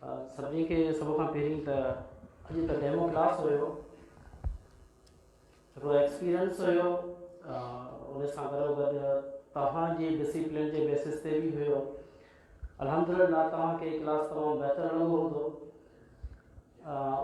सभिनी खे सभ खां पहिरीं त अॼु त डेमो क्लास हुयो, हिकिड़ो एक्सपीरियंस हुयो, उन सां गॾोगॾु तव्हांजी डिसिप्लिन जे बेसिस ते बि हुयो। अल्हम्दुलिल्लाह तव्हांखे क्लास तमामु बहितर लॻो हूंदो।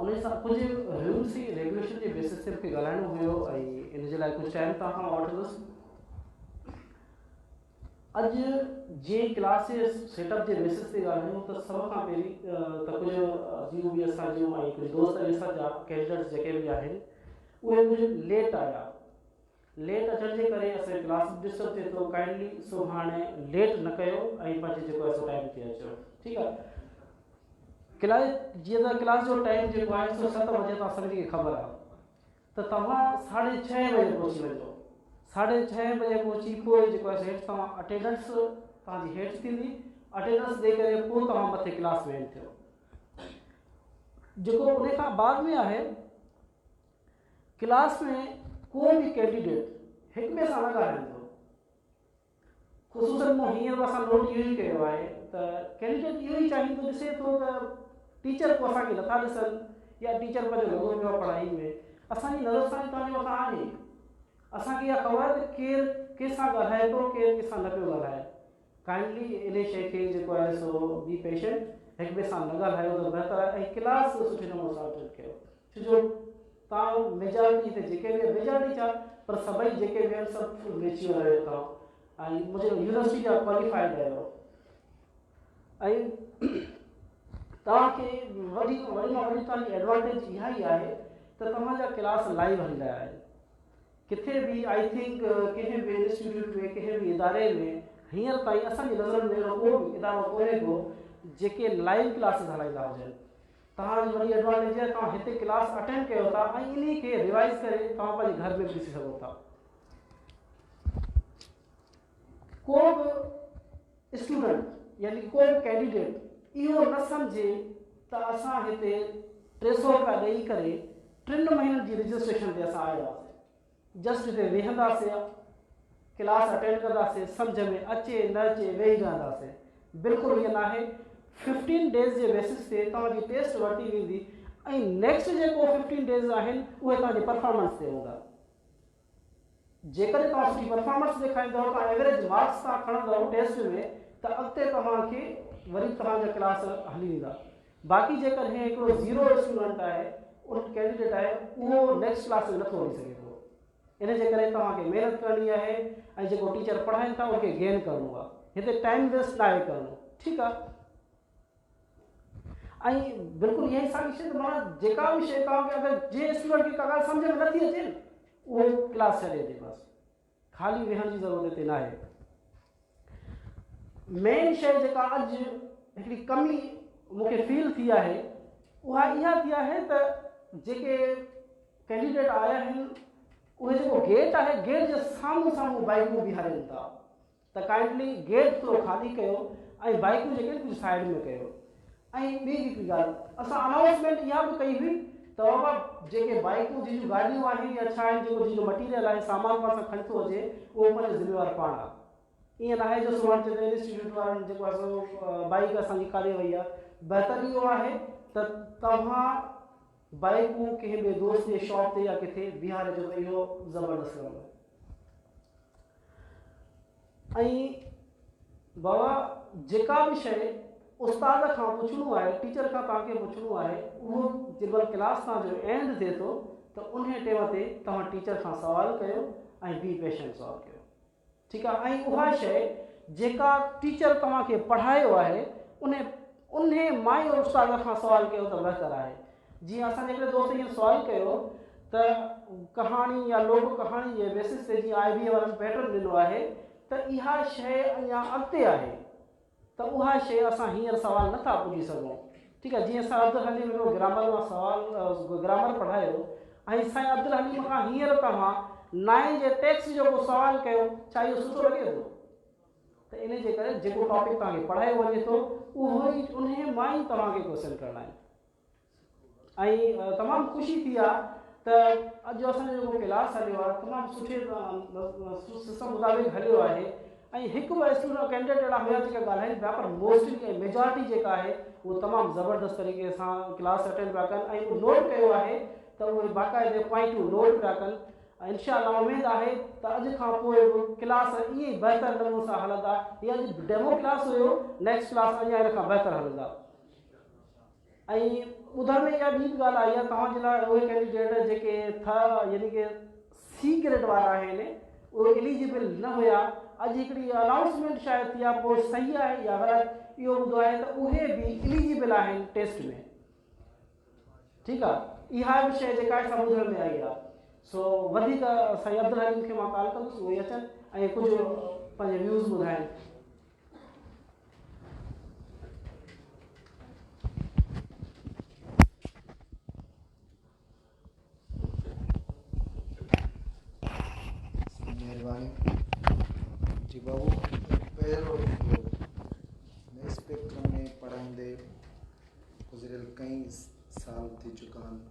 उन सां कुझु रूल्स ऐं रेगुलेशन जे बेसिस ते मूंखे ॻाल्हाइणो हुयो ऐं इन जे लाइ कुझु टाइम तव्हां खां वठंदुसि। अॼु जीअं क्लास जे सेटअप जे बेसिस ते ॻाल्हायूं त सभ खां पहिरीं त कुझु जियूं बि असां जूं ऐं कुझु दोस्त असांजा कैंडिडेट्स जेके बि आहिनि उहे कुझु लेट आया। लेट अचण जे करे असांजी क्लास डिस्टर्ब थिए थो। काइंडली सो हाणे लेट न कयो ऐं पंहिंजे जेको आहे सो टाइम ते अचो, ठीकु आहे। क्लास जीअं त क्लास जो टाइम जेको आहे सो 7 बजे तव्हां सभिनी खे ख़बर आहे त तव्हां 6:30 बजे पहुची वञो। 6:30 बजे पहुची पोइ जेको आहे हेठि तव्हां अटेंडेंस तव्हांजी हेठि थींदी। अटेंडेंस ॾेई करे पोइ तव्हां मथे क्लास में थियो। जेको उन खां बाद में आहे क्लास में को बि कैंडिडेट हिक ॿिए सां न ॻाल्हाईंदो। ख़ुशूसन मूं हींअर असां नोट इहो ई कयो आहे त कैंडिडेट इहो ई चाहींदो ॾिसे थो त टीचर को असांखे नथा ॾिसनि या टीचर पंहिंजो लॻो पियो आहे पढ़ाई में। असांजी नज़र सां तव्हांजे मथां आहे। असांखे इहा ख़बर आहे त केरु कंहिंसां ॻाल्हाए थो, केरु कंहिंसां न पियो ॻाल्हाए। काइंडली इन शइ खे जेको आहे सो बी पेशेंट, हिक ॿिए सां न ॻाल्हायो त बहितर आहे ऐं क्लास सुठे नमूने सां अटेंड कयो। छो जो तव्हां मेजॉरिटी हिते जेके बि मेजॉरिटी छा पर सभई जेके बि आहिनि सभु फुल मेच्योर आहियो तव्हां ऐं मुंहिंजो यूनिवर्सिटी जा क्वालिफाइड आहियो ऐं तव्हांखे वॾी मां वॾी तव्हांजी एडवांटेज इहा ई आहे त तव्हांजा क्लास लाइव हलंदा आहिनि। किथे बि आई थिंक कंहिं बि इंस्टीट्यूट में कंहिं बि इदारे में हींअर ताईं असांजी नज़र में अहिड़ो को बि इदारो कोन्हे को जेके लाइव क्लासिस हलाईंदा हुजनि। तव्हांजी वॾी एडवांटेज आहे तव्हां हिते क्लास अटेंड कयो था ऐं इन खे रिवाइज़ करे तव्हां पंहिंजे घर में ॾिसी सघो था। को बि स्टूडेंट यानी को बि कैंडिडेट इहो न सम्झे त असां हिते 300 रुपया ॾेई करे 3 महीननि जी रजिस्ट्रेशन ते असां आया हुआसीं। जस्ट हिते वेहंदासीं, क्लास अटेंड कंदासीं, सम्झ में अचे न अचे वेही रहंदासीं। बिल्कुलु ईअं न आहे। 15 डेज़ जे बेसिस ते तव्हांजी टेस्ट वरिती वेंदी ऐं नेक्स्ट जेको 15 डेज़ आहिनि उहे तव्हांजी परफॉर्मेंस ते हूंदा। जेकॾहिं तव्हां सुठी परफॉर्मेंस ॾेखारींदव, तव्हां एवरेज मार्क्स तव्हां खणंदव टेस्ट में त अॻिते तव्हांखे वरी तव्हांजा क्लास हली वेंदा। बाक़ी जेकॾहिं हिकिड़ो ज़ीरो स्टूडेंट आहे, उन कैंडिडेट आहे, उहो नेक्स्ट क्लास में नथो वञी सघे थो। इन जे करे तव्हांखे महिनत करणी आहे ऐं जेको टीचर पढ़ाइनि था उनखे गेन करिणो आहे। हिते टाइम वेस्ट न आहे करिणो, ठीकु आहे। ऐं बिल्कुलु इहा ई साॻी शइ त माना जेका बि शइ तव्हांखे अगरि जे स्टूडेंट खे का ॻाल्हि सम्झ में नथी अचे उहो क्लास छॾे ॾे। बसि ख़ाली वेहण जी ज़रूरत हिते न आहे। मेन शइ जेका अॼु हिकिड़ी कमी मूंखे फील थी आहे उहा इहा थी आहे त जेके कैंडिडेट आया आहिनि उहे जेको गेट आहे, गेट जे साम्हूं बाइकूं बीहारनि था त काइंडली गेट थोरो ख़ाली कयो ऐं बाइकूं जेके कुझु साइड में कयो। ऐं ॿी हिकिड़ी ॻाल्हि असां अनाउंसमेंट इहा बि कई हुई त बाबा जेके बाइकूं जंहिंजूं गाॾियूं आहिनि या छा आहिनि, जेको जंहिंजो मटीरियल आहे, सामान पाण सां खणी थो अचे, उहो पंहिंजो ज़िम्मेवार पाण आहे। ईअं न आहे जो सुभाणे चए इंस्टीट्यूट वारनि जेको आहे सो बाइक असांजी काॾे वई आहे। बहितर इहो आहे त तव्हां बाइकूं कंहिं ॿिए दोस्त जे शॉप ते या किथे बीहारे जो त इहो ज़बरदस्त कमु आहे। ऐं बाबा जेका बि शइ उस्ताद खां पुछणो आहे, टीचर खां तव्हांखे पुछणो आहे, उहो जेमहिल क्लास तव्हांजो एंड थिए थो त उन टाइम ते तव्हां टीचर खां सवाल कयो ऐं बी पेशेंट सॉल्व कयो, ठीकु आहे। ऐं उहा शइ जेका टीचर तव्हांखे पढ़ायो आहे उन मां ई उस्ताद खां सवाल कयो त बहितर आहे। जीअं असांजे हिकिड़े दोस्त ईअं सवाल कयो त कहाणी या लोक कहाणी जे बेसिस ते जीअं IBA वारनि पैटर्न ॾिनो आहे त इहा शइ अञा अॻिते आहे त उहा शइ असां हींअर सवाल नथा पुॼी सघूं, ठीकु आहे। जीअं असां अब्दुल हलीम जो ग्रामर मां सवाल ग्रामर पढ़ायो ऐं साईं अब्दुल हलीम खां हींअर तव्हां 9 जे टेक्स्ट जो को सवाल कयो, छा इहो सुठो लॻे थो? त इन जे करे जेको टॉपिक तव्हांखे पढ़ायो वञे थो उहो ई उन मां ई तव्हांखे क्वेश्चन करणा आहिनि। ऐं तमामु ख़ुशी थी आहे त अॼु असांजो जेको क्लास हलियो आहे तमामु सुठे सिस्टम मुताबिक़ हलियो आहे ऐं हिकु ॿ स्टूडेंट कैंडिडेट अहिड़ा हुया जेके ॻाल्हाइनि पिया, पर मोस्टली ऐं मेजॉरिटी जेका आहे उहो तमामु ज़बरदस्त तरीक़े सां क्लास अटेंड पिया कनि ऐं नोट कयो आहे त उहे बाक़ाइदे पॉइंटूं नोट पिया कनि। ऐं इंशाअल्लाह उमेदु आहे त अॼु खां पोइ बि क्लास ईअं ई बहितर नमूने सां हलंदा। हीअ अॼु डेमो क्लास हुयो, नेक्स्ट क्लास अञा हिन खां बहितर हलंदा। ऐं ॿुधण में इहा ॿी बि ॻाल्हि आई आहे तव्हांजे लाइ, उहे कैंडिडेट जेके था यानी कि सी ग्रेड वारा आहिनि उहे एलिजिबल न हुया। अॼु हिकिड़ी अनाउंसमेंट शायदि थी आहे, पोइ सही आहे या ग़लति इहो ॿुधो आहे त उहे बि एलिजिबल आहिनि टेस्ट में। ठीकु आहे, इहा बि शइ जेका आहे ॿुधण में आई आहे। सो वधीक साईं अब्दुल हलीम खे मां कॉल कंदुसि, उहे अचनि ऐं कुझु पंहिंजे व्यूज़ ॿुधाइनि। मेहरबानी जी बाबू। पहिरियों नए स्पेक्ट्रम में पढ़ाईंदे गुज़िरियल कई साल थी चुका आहिनि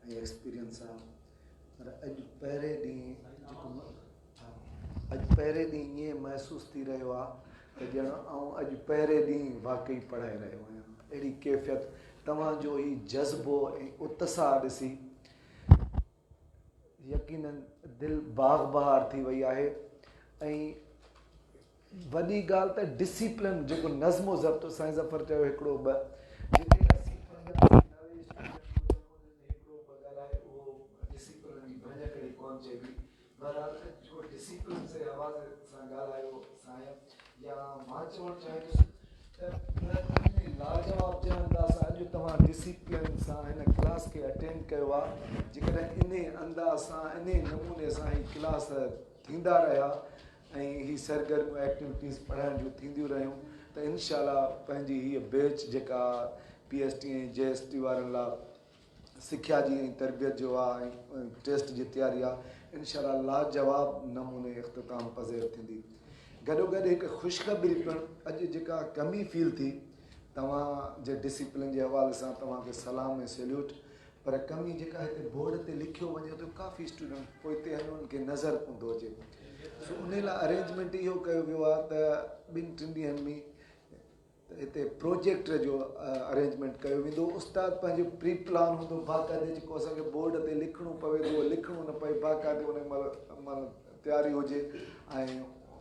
ऐं एक्सपीरियंस आहे, पर अॼु पहिरें ॾींहुं ईअं महसूसु थी रहियो आहे त ॼण आउं अॼु पहिरें ॾींहुं वाक़ई पढ़ाए रहियो आहियां। अहिड़ी कैफ़ियत तव्हांजो ही जज़्बो ऐं उत्साह ॾिसी यकीनन दिलि बाग़ बहार थी वई आहे। ऐं वॾी ॻाल्हि त डिसिप्लिन जेको नज़्मो ज़ब्त साईं ज़फ़र चयो हिकिड़ो ॿ जेके ॻाल्हाए उहो डिसिप्लिन जी भञ कड़ी कोन चइबी। बहरहाल जेको डिसिप्लिन से आवाज़ सां ॻाल्हायो साईं, या मां चवणु चाहींदुसि त लाजवाब चवंदा सां अॼु तव्हां डिसिप्लिन सां हिन क्लास खे अटेंड कयो आहे। जेकॾहिं इन अंदाज़ सां इन नमूने सां ही क्लास थींदा रहिया ऐं ही सरगर्म एक्टिविटीज़ पढ़ाइण जूं थींदियूं रहियूं त इंशाअल्लाह पंहिंजी हीअ बैच जेका PST ऐं JST वारनि लाइ सिख्या जी ऐं तरबियत जो आहे ऐं टेस्ट जी तयारी आहे, इंशाअल्लाह लाजवाब नमूने इख़्तिताम पज़ीर थींदी। गॾोगॾु हिकु ख़ुशख़बरी पिणु अॼु जेका कमी फील थी तव्हांजे डिसिप्लिन जे हवाले सां तव्हांखे सलाम ऐं सैल्यूट। पर कमी जेका हिते बोर्ड ते लिखियो वञे थो काफ़ी स्टूडेंट पोइ हिते हुननि खे नज़र पवंदो हुजे। सो उन लाइ अरेंजमेंट इहो कयो वियो आहे त 2-3 ॾींहंनि में त हिते प्रोजेक्ट जो अरेंजमेंट कयो वेंदो। उस्ताद पंहिंजो प्री प्लान हूंदो बाक़ाइदे जेको असांखे बोर्ड ते लिखणो पवे थो, लिखणो न पए, बाक़ाइदे उन महिल तयारी हुजे ऐं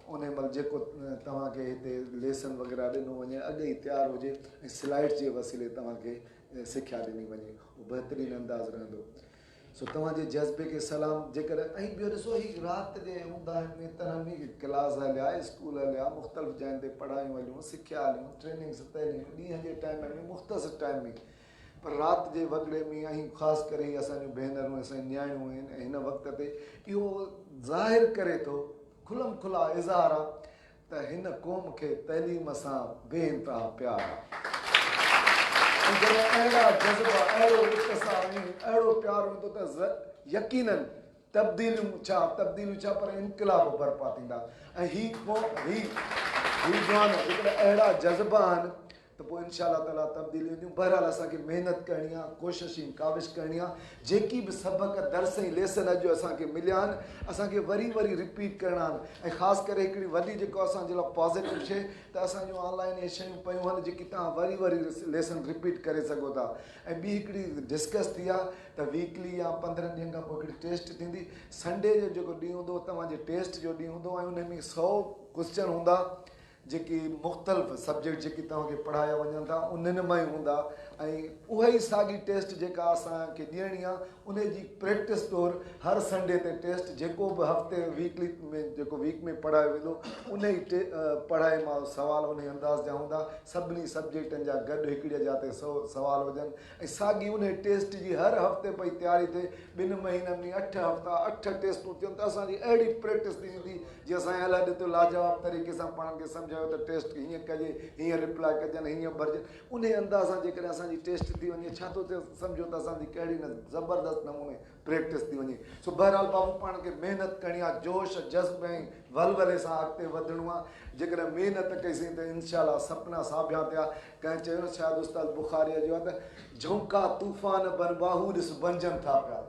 उन महिल जेको तव्हांखे हिते लेसन वग़ैरह ॾिनो वञे अॻे ई तयारु हुजे ऐं स्लाइड जे वसीले तव्हांखे सिख्या ॾिनी वञे, उहो बहितरीनु अंदाज़ रहंदो। सो तव्हांजे जज़्बे खे सलाम। जेकॾहिं ऐं ॿियो ॾिसो ही राति जे हूंदा आहिनि तरह क्लास हलिया, स्कूल हलिया, मुख़्तलिफ़ जायुनि ते पढ़ायूं हलियूं, सिख्या हलियूं, ट्रेनिंग्स तइलीम ॾींहं जे टाइम में मुख़्तसिर टाइम में, पर राति जे वॻड़े में ऐं ख़ासि करे असांजूं भेनरूं असांजी न्याणियूं आहिनि ऐं हिन वक़्त ते इहो ज़ाहिर करे थो, खुलम खुला इज़हार आहे त हिन क़ौम खे तइलीम सां बेइंतिहा प्यार आहे। जॾहिं अहिड़ा जज़्बा, अहिड़ो उत्साह ऐं अहिड़ो प्यारु हूंदो त यकीनन तब्दीलियूं छा पर इनक़िलाब बर्पा थींदा। ऐं ही जवान जेकॾहिं अहिड़ा जज़्बा आहिनि त पोइ इंशाअल्लाह ताला तब्दीलियूं ईंदियूं। बहरहाल असांखे महिनत करणी आहे, कोशिशि ऐं काविश करणी आहे। जेकी बि सबक़ दर्स ऐं लेसन अॼु असांखे मिलिया आहिनि असांखे वरी वरी रिपीट करणा आहिनि। ऐं ख़ासि करे हिकिड़ी वॾी जेको असांजे लाइ पॉज़िटिव शइ त असांजूं ऑनलाइन इहे शयूं पियूं आहिनि जेकी तव्हां वरी वरी लेसन रिपीट करे सघो था। ऐं ॿी हिकिड़ी डिस्कस थी आहे त वीकली या 15 ॾींहंनि खां पोइ हिकिड़ी टेस्ट थींदी। संडे जो जेको ॾींहुं हूंदो तव्हांजे टेस्ट जो ॾींहुं हूंदो ऐं उन में 100 क्वेश्चन हूंदा जेकी मुख़्तलिफ़ सब्जेक्ट जेकी तव्हांखे पढ़ाया वञनि था उन्हनि मां ई हूंदा। ऐं उहा ई साॻी टेस्ट जेका असांखे ॾियणी आहे उन जी प्रैक्टिस तौरु हर संडे ते टेस्ट जेको बि हफ़्ते वीकली में जेको वीक में पढ़ायो वेंदो उन ई पढ़ाई मां सुवाल उन अंदाज़ जा हूंदा। सभिनी सब्जेक्टनि जा गॾु हिकिड़े जा ते 100 सुवाल हुजनि ऐं साॻी उन टेस्ट जी हर हफ़्ते पई तयारी थिए। 2 महीननि में 8 हफ़्ता 8 टेस्टूं थियनि त असांजी अहिड़ी प्रैक्टिस थी वेंदी जीअं असांजे अलाह ॾिठो लाजवाब तरीक़े सां पाण खे सम्झायो त टेस्ट हीअं कजे, हीअं रिप्लाई कजनि, हीअं भरिजे। उन अंदाज़ सां जेकॾहिं असांजी टेस्ट थी वञे छा थो थिए सम्झो त असांजी कहिड़ी न ज़बरदस्त नमूने प्रैक्टिस थी वञे। सो बहरहाल बाबू पाण खे महिनत करणी आहे, जोश जज़्ब ऐं वलवले सां अॻिते वधणो आहे। जेकॾहिं महिनत कईसीं त इंशाअल्लाह सपना साबिया थिया। कंहिं चयो शायदि उस्ताद बुखारीअ जो आहे त झोंका तूफ़ान बन बाहू ॾिस बंजनि था पिया।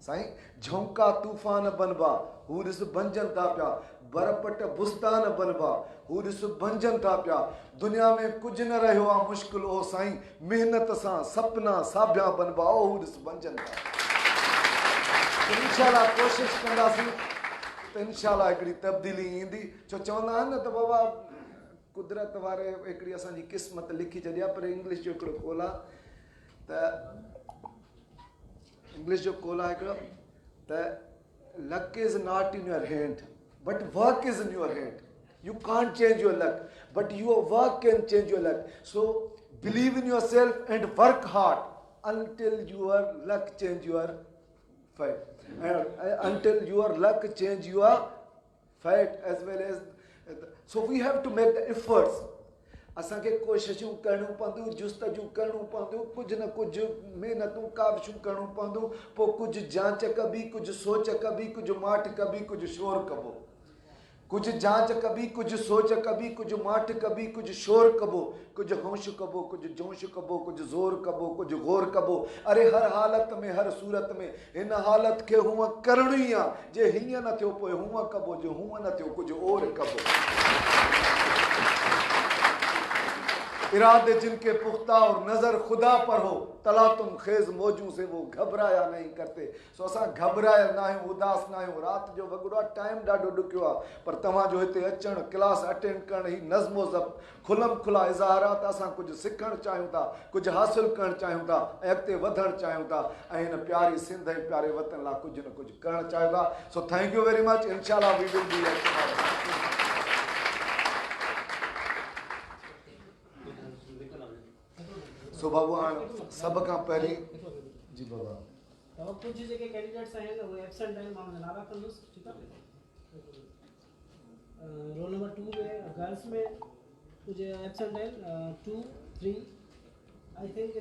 साईं झोंका तूफ़ान बनबा हू ॾिस भंजन था पिया, बरपट बुस्तान बनबा हू ॾिस भंजन था पिया। दुनिया में कुझु न रहियो आहे मुश्किल ओ साईं, महिनत सां सपना साबिया बनबा ओ हू ॾिस भंजन था। इंशाल्लाह कोशिशि कंदासीं त इंशाल्लाह हिकिड़ी तब्दीली ईंदी। छो चवंदा आहिनि न त बाबा कुदरत वारे हिकिड़ी असांजी क़िस्मत लिखी छॾी आहे। पर इंग्लिश जो हिकिड़ो कोल आहे त इंग्लिश जो कोल आहे हिकिड़ो त luck is not in your hand but work is in your hand. You can't change your luck but your work can change your luck. So believe in yourself and work hard until your luck change your fate, until your luck change your fate as well as. So we have to make the efforts. असांखे कोशिशूं करणियूं पवंदियूं, जुस्तजू करणियूं पवंदियूं, कुझु न कुझु महिनतूं काविशूं करणियूं पवंदियूं। पोइ कुझु जांच कबी, कुझु सोच कबी, कुझु माठ कबी, कुझु शोर कबो। कुझु जांच कबी, कुझु सोच कबी, कुझु माठ कबी, कुझु शोर कबो, कुझु होश कबो, कुझु जोश कबो, कुझु ज़ोर कबो, कुझु गौर कबो। अरे हर हालत में हर सूरत में हिन हालत खे हूअं करणी आहे, जे हीअं न थियो पोइ हूअं कबो, जे हूअं न थियो कुझु और कबो। इरादे जिनके पुख्ता और नज़र खुदा पर हो, तला तुम खेज मौजों से वो घबराया नहीं करते। सो असां घबराया ना आहियूं, उदास ना आहियूं। राति जो वॻड़ो आहे, टाइम ॾाढो ॾुखियो आहे, पर तव्हांजो हिते अचणु, क्लास अटेंड करणु, ही नज़्मो ज़ब्त खुलम खुला इज़हार आहे त असां कुझु सिखणु चाहियूं था, कुझु हासिलु करणु चाहियूं था ऐं अॻिते वधणु चाहियूं था ऐं हिन प्यारी सिंध ऐं प्यारे वतन लाइ कुझु न कुझु करणु चाहियूं था। So thank U very much. इंशाल्लाह वी विल बी। सो बाबू हाणे सभ खां पहिरीं जी बाबा तो कुछ जेके कैंडिडेट्स आहिनि उहे एब्सेंट आहिनि, मां उनजा नाला कंदुसि, ठीकु आहे। रोल नंबर 2 में गर्ल्स में कुछ एब्सेंट आहिनि 2 3 आई थिंक